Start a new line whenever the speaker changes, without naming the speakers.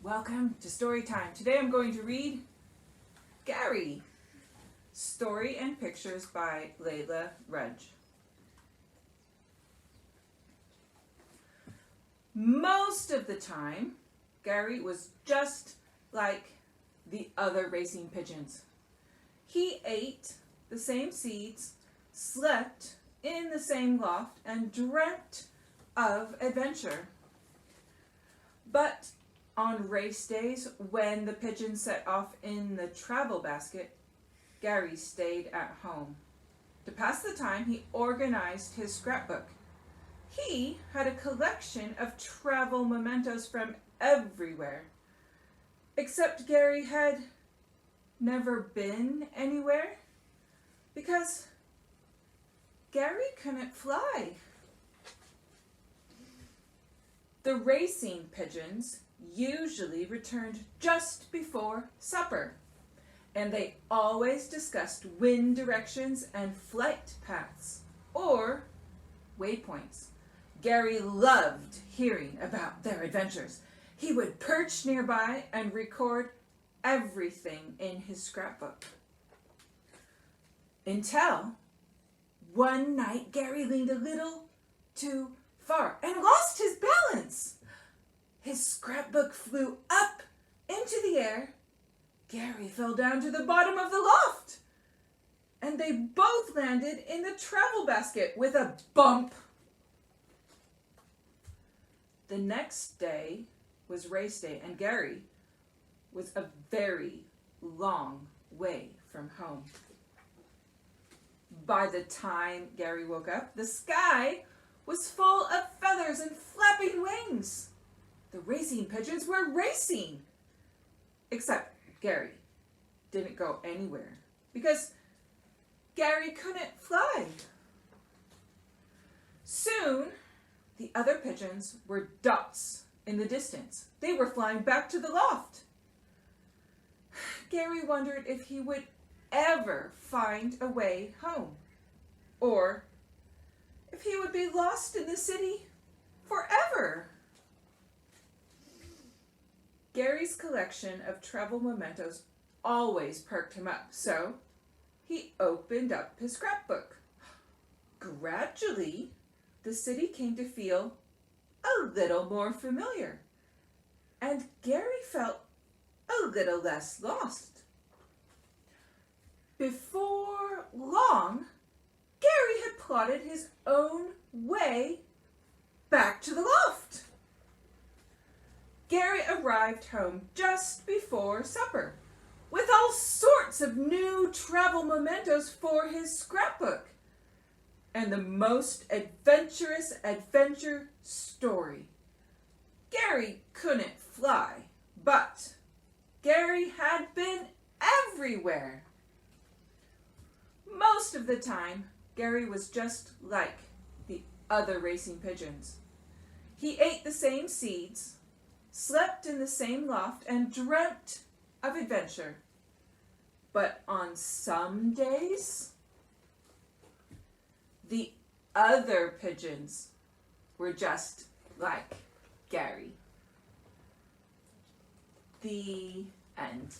Welcome to Storytime. Today I'm going to read Gary. Story and Pictures by Leila, Rudge. Most of the time, Gary was just like the other racing pigeons. He ate the same seeds, slept in the same loft, and dreamt of adventure. But on race days, when the pigeons set off in the travel basket, Gary stayed at home. To pass the time, he organized his scrapbook. He had a collection of travel mementos from everywhere. Except Gary had never been anywhere because Gary couldn't fly. The racing pigeons usually returned just before supper, and they always discussed wind directions and flight paths, or waypoints. Gary loved hearing about their adventures. He would perch nearby and record everything in his scrapbook. Until one night, Gary leaned a little too far and lost his balance. His scrapbook flew up into the air. Gary fell down to the bottom of the loft, and they both landed in the travel basket with a bump. The next day was race day, and Gary was a very long way from home. By the time Gary woke up, the sky was full of feathers and flapping wings. The racing pigeons were racing. Except Gary didn't go anywhere because Gary couldn't fly. Soon, the other pigeons were dots in the distance. They were flying back to the loft. Gary wondered if he would ever find a way home, or if he would be lost in the city forever. Gary's collection of travel mementos always perked him up, so he opened up his scrapbook. Gradually, the city came to feel a little more familiar, and Gary felt a little less lost. Before long, Gary had plotted his own way back to the loft. Gary arrived home just before supper with all sorts of new travel mementos for his scrapbook and the most adventurous adventure story. Gary couldn't fly, but Gary had been everywhere. Most of the time, Gary was just like the other racing pigeons. He ate the same seeds, slept in the same loft, and dreamt of adventure. But on some days, the other pigeons were just like Gary. The end.